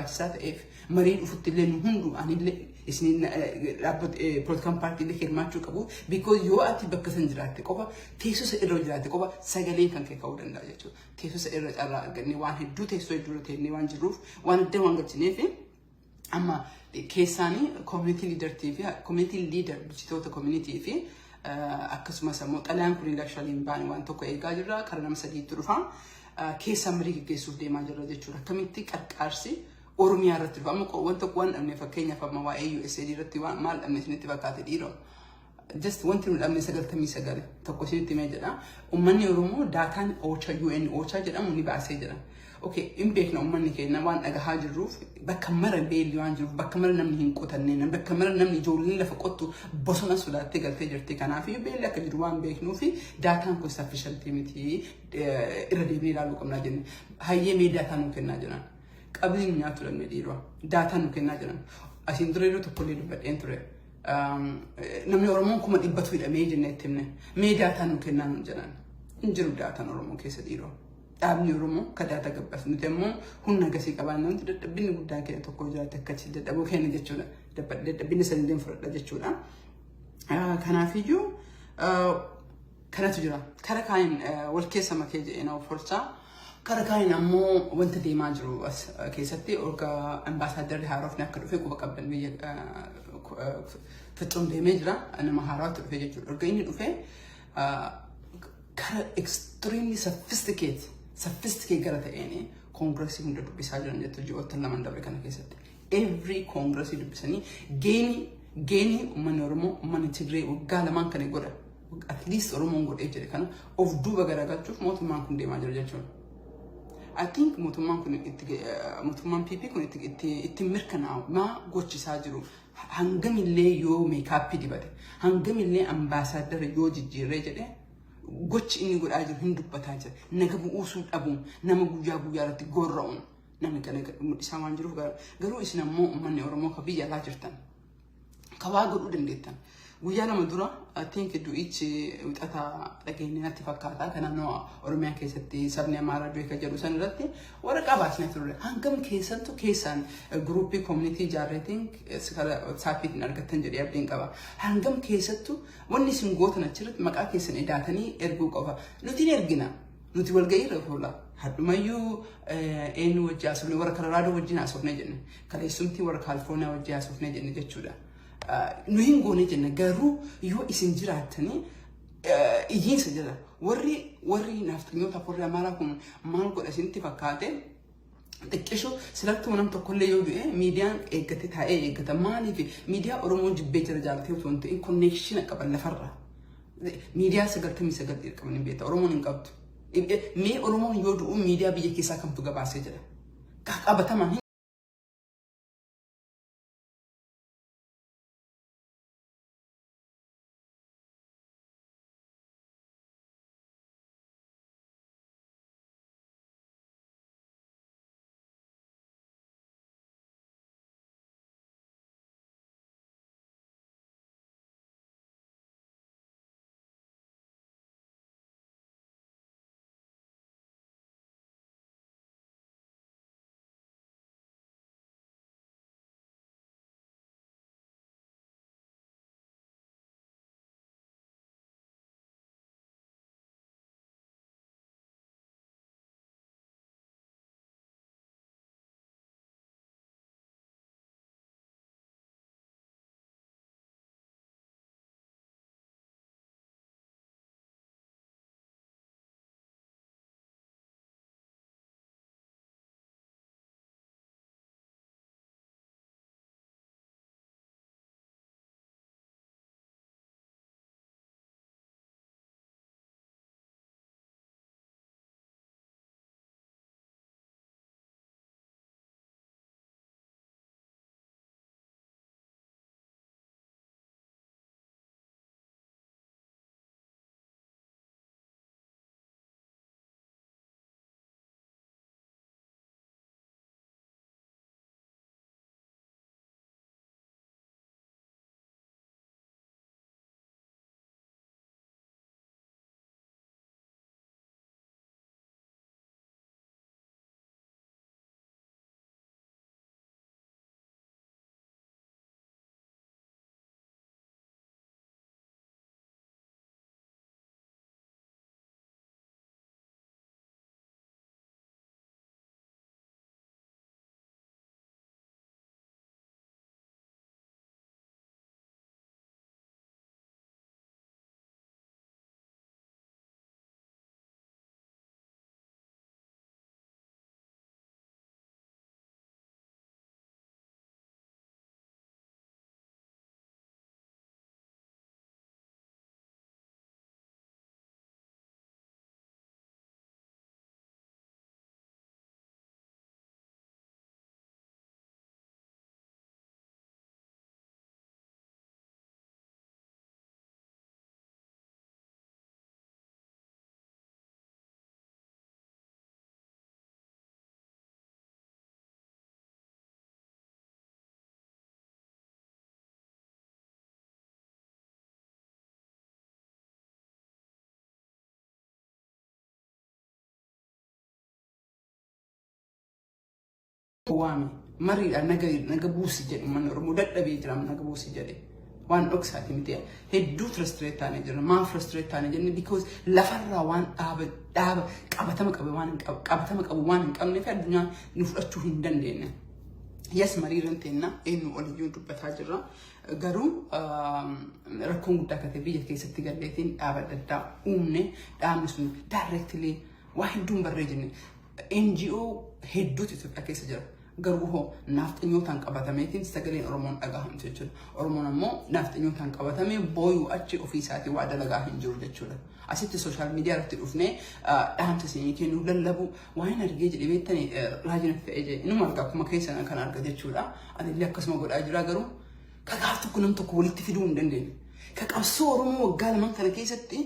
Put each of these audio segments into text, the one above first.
Sat if Marine Futilin Hundu and is in political party the Hirmachu Kabu because you are Tibakan Jratikoba, Tesus Erojatikova, Sagalin can take out and Dajachu, Tesus Erogani one who do take so to rotate one roof, one day one gets anything. Ama Kesani, community leader TV, community leader, which taught the community fee, Akasumasamo, Alan Kurin actually in Ban one Toko Gajra, Karanam Sadi Turfan, Kesamri Gesu de Majora de Chura, committee at Karsi. Oromia rattriva amko wanto kwan amne fakenya fa mawa AUSAID rattriva mal amne siniti bakate diro just wanti amne sagaltami sagal tokko siniti mejada ummanni oromo datan ocha UN ocha jeda muni baase jeda okay imbekna ummanni keena wan daga hajiruf bakamara beeli wan jiruf bakamara namni hin qotanne bakamara namni jolni la faqottu bosona sudate galte jirti kana fi beeli ka jiru wan beknu fi datan ko sufficient miti irrademi lalu kamna jenne hayye me datan kenna jena Abin Natural Mediro, data no can najan. As in Dredo to Polito but enter Namoromon come at but with a major netimne, made data no can najan. Injuru data no Romo Casadiro. Abni Romo, Cadata Gapas Nutemo, Hunagasi Cabanon, the bin would dake to Koja to catch the Abocan Jachula, the business and them for the Jachula. Can I feed you? Canatujura, Caracine, what case I'm a cage in our forza. Karakaina mo wanta di majru was kesati or ka ambassador harof na karufe ko bakabban bi fitron de majra ana maharat fe jeju organi dufe kara extremely sophisticated garata ene congress hindu bisajan jetu jotan laman dabre kana kesati every congress hindu bisani geni manormo man tigre gala man kan goda at least oromo god ejere kana of duba garagatu motu man kunde majru jeju I think mutuman pipi kun it mirkana ma gochi sajiru hangamille yo makeup dibade hangamille ambassador yo jijire jede gochi inni god ajir hindu bataje nagabu usul abu nama guya rati gorraun nama kana samanjiru garu isna mo manne oromo kabiya la jirtan kawagu udendetan Guyana Madura, I think do each with again Natifakata, can know or make a Sabnia Mara Drake Jerusalem Ratti, or a Gabas natural. Hangam Kasan to Kasan, a group community jarrating, Sapit Nargatanjari Abdinkava. Hangam Kasa to one is in Gotan a church, Makakis and Edatani, Erguk over Lutin Ergina, Lutival Gaira Hula. Hadmayu Enu Jas of Colorado with Jinas of Nejan, Kalisumti or California with Jas of Nejan Jechuda. Nuhingo ne garu yo isinjiratani ijinsa jara worri naftinota porra mala kun malgo asinti fakate tekesho silatu manam to kolle yo media egate ta egata mali fi media oromo jibbe jara jalti tonto in connection qaballa farra media sagaltami sagal kamani beta oromo ngabtu me oromo yodu media biye kisa kam to gabase jara ka qabatama waami mariidha naga buusi jedhu manni Oromoo dadhabee jira naga buusi jedhe waan dhoksaati miti hedduu frustrate taane jira maa frustrate taane jenne because lafarraa waan dhaaba qabatama qabu waan hin qabneef addunyaan nu fudhachuu hin dandeenye. Yes mariiran teenna eenyu oliyyuu dubbataa jirra garuu rakkoon guddaa akka ta'e biyya keessatti galleetiin dhaaba adda addaa uumne dhaabni sun directly waa hedduun barree jenne NGO hedduutu Itoophiyaa keessa jira. Garuu hoo nafxanyootaan qabatameetiin sagaleen Oromoon dhagahamtu jechuudha. Oromoon ammoo nafxanyootaan qabatamee booyuu achi ofiisaatii waa dalagaa hin jiru jechuudha. Asitti sooshaal miidiyaa irratti dhufnee dhaamsa isinii kennuu lallabu waan argee jedhee beektanii raajina ta'ee jedhe inuma argaa akkuma keessan kan arga jechuudha. Anillee akkasuma godhaa jira garuu kagaaf tokko nam tokko walitti fiduu hin dandeenye. Ka qabsoo Oromoo waggaa lamaan kana keessatti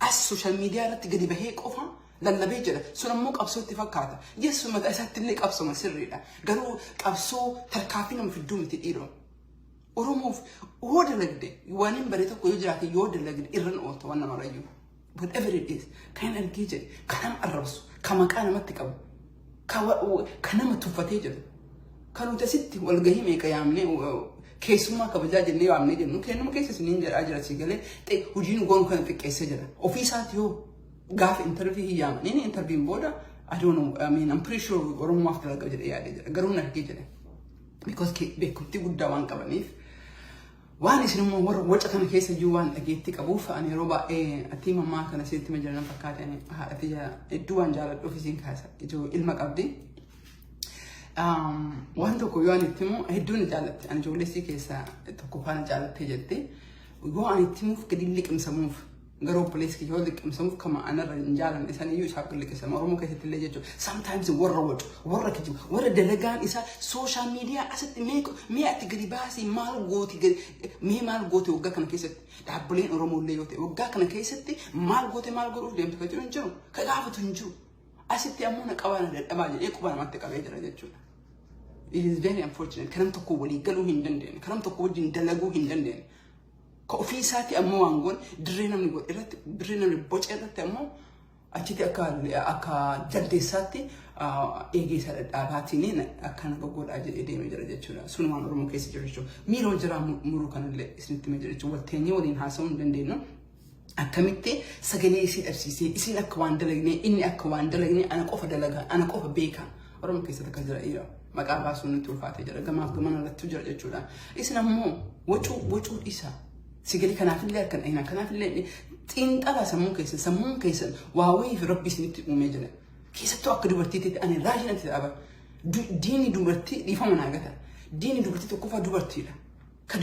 as sooshaal miidiyaa irratti gadi bahee qofa lallabee jira sun ammoo qabsootti fakkaata yesu mata isaatti illee qabsoma sirriidha garuu qabsoo tarkaafii nama fidduu miti dhiiroo Oromoof yoo dalagde waan hin bare tokko yoo jiraate yoo dalagde irran oolta waan nama rayyuu whatever it is kan argee jedhe kan arrabsu kan maqaa namatti qabu kan nama tuffatee jiru kan nuti asitti walgahii meeqa yaamnee keessummaa kabajaa jennee waamnee jennu kennuma keessa isiniin jedhaa jira si galee hojiin goonu kan xiqqeessee jira ofiisaati yoo gaf interview hiyam nini interview boda I don't know I mean I'm pretty sure Oromo after la gajere yaade garuu na gajere because be kunti guddaa waan qabanif waan isinu waca kana keessa juu waan dhageetti qabuuf ani roba ati mamma kana sitti majalana fakkaatani ati iddu waan jaaladhu ofiisin kaasa ijo ilma qabdi waan tokko yoo ani ittimu hedduun jaalatti ani ijoolleessi keessa tokko faana jaalatte jette yoo ani ittimuuf gadi liqimsamuuf garuu police yoo liqimsamuuf kama anarra injaalan isaan iyyuu isaaf liqimsama Oromoo keessatti illee jechuudha sometimes warra kijibu warra dalagaan isa social media asitti mee ati gadi baasii maal gooti waggaa kana keessatti dhaabbileen Oromoo illee yoo ta'e waggaa kana keessatti maal godhuuf deemtu kan jiru hin jiru ka gaafatu hin jiru asitti ammoo na qabaa na dadhabaa jedhee quba namatti qabee jira jechuudha. It is very unfortunate kanam tokko walii galuu hin dandeenye kanam tokko wajjin dalaguu hin dandeenye. Officeati ammoo wangoon dirree namni godhe irratti dirree namni boca irratti ammoo achitti akka jaldeessaatti eegeessa dhadhaabaatiin akkana goggoodhaa jedhee deemee jira jechuudha. Sun waan Oromoo keessa jiru jechuudha. Miiroo jiraa muruu kanallee isinitti himee jira jechuudha. Walteenyee waliin haasa'uu hin dandeenyu. Akkamitti sagalee isii dhabsiisee isin akka waan dalagnee inni akka waan dalagnee ana qofa dalagaa ana qofa beekaa Oromoo keessatti akka jira dhiira. Maqaa baasuun nutti ulfaatee jira. Gamaaf gamana irratti jira jechuudha. Isin ammoo wacuu dhiisaa. Sigali kanaafillee akkan ayna kanaafillee xiinxala sammuun keessan waa wayii fi rabbi isinitti uumee jira. Keessattuu akka dubartiitti ani raajinatti dhaaba. Diini dubartii dhiifama naa gata. Diini dubartii tokkoffaa dubartiidha. Ka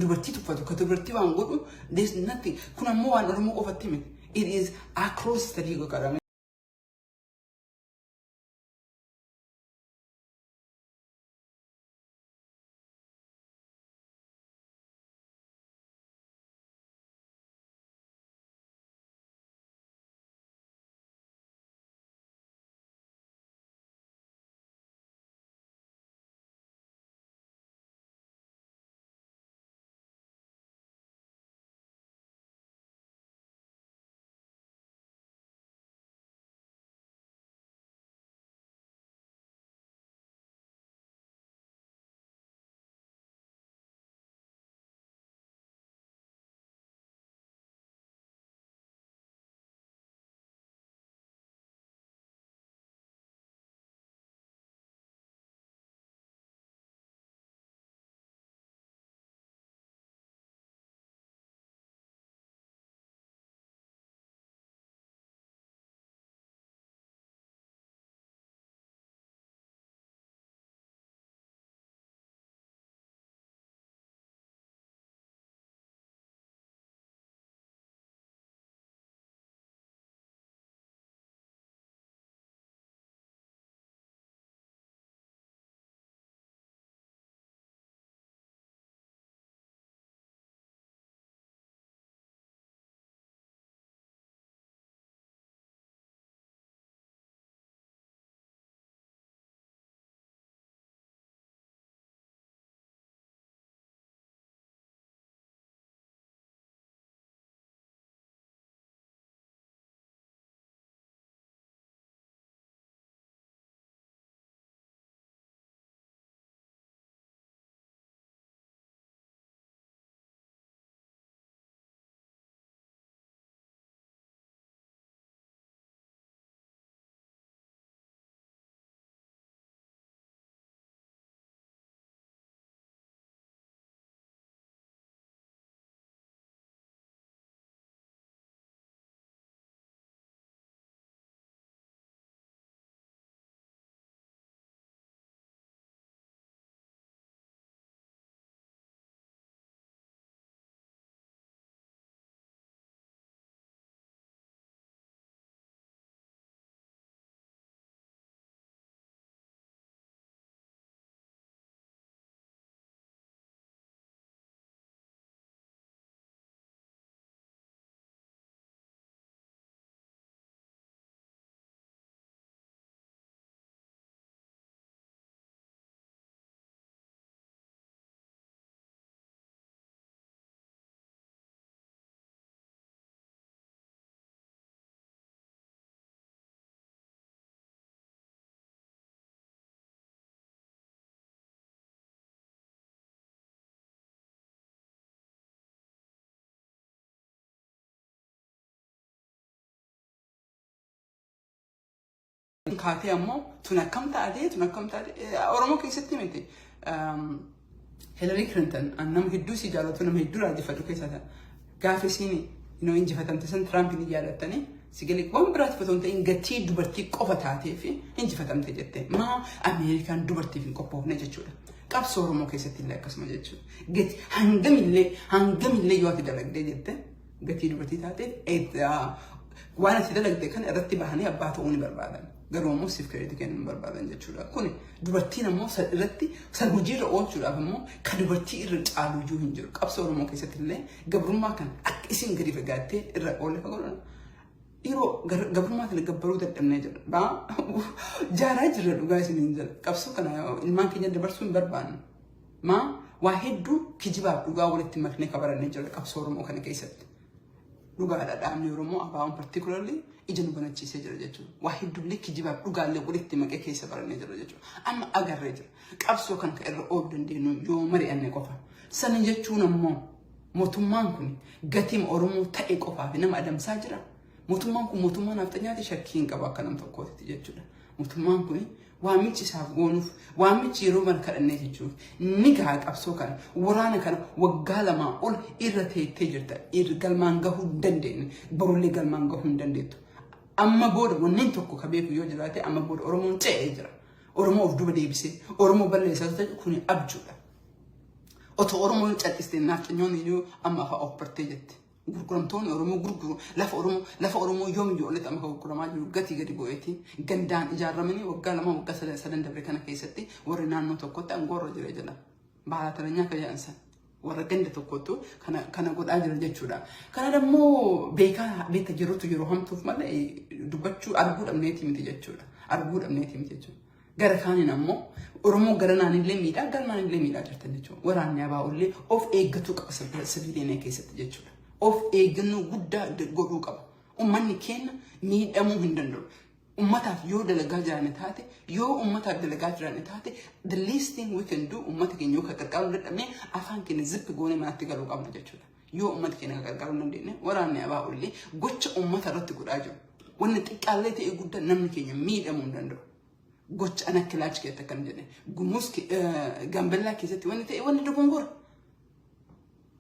dubartii tuffatu ka dubartii waan godhu there's nothing. Kun ammoo waan Oromoo qofatti miti. It is across the legal kaatee ammoo tun akkam taatee Oromoo keessatti miti Hillary Clinton nama hedduu si jaallatu nama hedduu raajeffatu keessaa gaafa isiin injifatamte san Trump ni jaallattanii sigalee waan biraatti fatoon ta'in gatii dubartii qofa taatee fi injifatamte jette maa Ameerikaan dubartiif hin qophoofne jechuudha. Qabsoo Oromoo keessatti illee akkasuma jechuudha. Gati hangamillee yoo ati dalagdee jette gatii dubartii taateef waan ati dalagdee kan irratti bahanii abbaa ta'uu ni barbaadan. Garuu ammoo siif kireetii kennuu barbaadan jechuudha. Kun dubartiin ammoo irratti hojiirra oolchuudhaaf ammoo kan dubartii irra caalu iyyuu hin jiru. Qabsoo Oromoo keessatti illee gabrummaa kan akka isin gadi fagaattee irra oolle fagoodha. Yeroo gabrummaa kana gabbaruu dadhabnee jira. Jaaraa jirra dhugaa isiniin jira. Qabsoo kana ilmaan keenya dabarsuu hin barbaannu. Waa hedduu kijibaaf dhugaa walitti maknee kabarannee jira qabsoo Oromoo kana keessatti. Dhugaadha dhaabni Oromoo ABO'n particularly ija nu banachiisee jira jechuudha. Waa hedduullee kijibaaf dhugaallee walitti makee keessa barannee jira jechuudha. Amma agarree jira. Qabsoo kan irra ooluu dandeenyu yoo mari'anne qofa. Sana jechuun ammoo mootummaan kun gatiin Oromoo ta'e qofaaf nama adamsaa jira. Mootummaan kun mootummaa nafxanyaati shakkii hin qabu akka nam tokkootti jechuudha. Mootummaan kun waamichi isaaf goonuuf waamichi yeroo mana kadhannee jechuudha. Ni gahaa qabsoo kana waraana kana waggaa lamaa ol irra teettee jirta. Galmaan gahuu hin dandeenye barullee galmaan gahuu hin dandeettu. Amma booda wanneen tokko ka beeku yoo jiraate amma booda Oromoon ce'ee jira. Oromoo of duba deebisee Oromoo balleessaa ta'e kun abjuudha. Otoo Oromoon cal'istee nafxanyoonni iyyuu amma afaa of bartee jetti. Gurguramtoonni Oromoo gurguru lafa Oromoo yoomiyyuu olitti amma gurguramaa jiru gatii gadi bu'eeti gandaan ijaaramanii waggaa lama waggaa sadan dabre kana keessatti warri naannoo tokkotti aangoorra jira jala baala taranyaa ka jedhansan warra ganda tokkottu kana godhaa jira jechuudha. Kana dammoo beekta jirutu yeroo hamtuuf malee dubbachuu arguu dhabneeti miti jechuudha. Arguu dhabneeti miti jechuudha. Gara kaaniin ammoo Oromoo gara naanillee miidhaa galmaanillee miidhaa jirtan jechuudha. Waraanni ABO'llee of eeggatu qaba siviilii keessatti jechuudha. Of eeggannoo guddaa godhuu qaba. Uummanni keenya miidhamuu hin danda'u. Uummataaf yoo dalagaa jiran taate, yoo uummataaf dalagaa jiran taate, the least thing we can do uummata keenya yoo gargaaruu dadhabnee afaan keenya zippi goonee manatti galuu qabna jechuudha. Yoo uummata keenya gargaaruu dandeenye waraanni ABO'llee gocha uummata irratti godhaa jiru. Wanni xiqqaallee ta'e guddaa namni keenya miidhamuu hin danda'u. Gocha ana kilaachi keessatti kan jedhe gumuus Gaambellaa keessatti wanni ta'e wanni dogongora.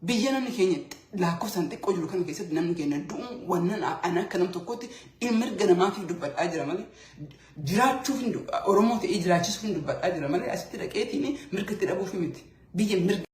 Biyya namni keenya lakkoofsaan xiqqoo jiru kana keessatti namni keenya du'uun wannan ana akka nam tokkotti mirga namaatiif dubbadhaa jira malee jiraachuuf Oromoo ta'ee jiraachisuuf dubbadhaa jira malee asitti dhaqeetiin mirga itti dhabuuf miti. Biyya mirga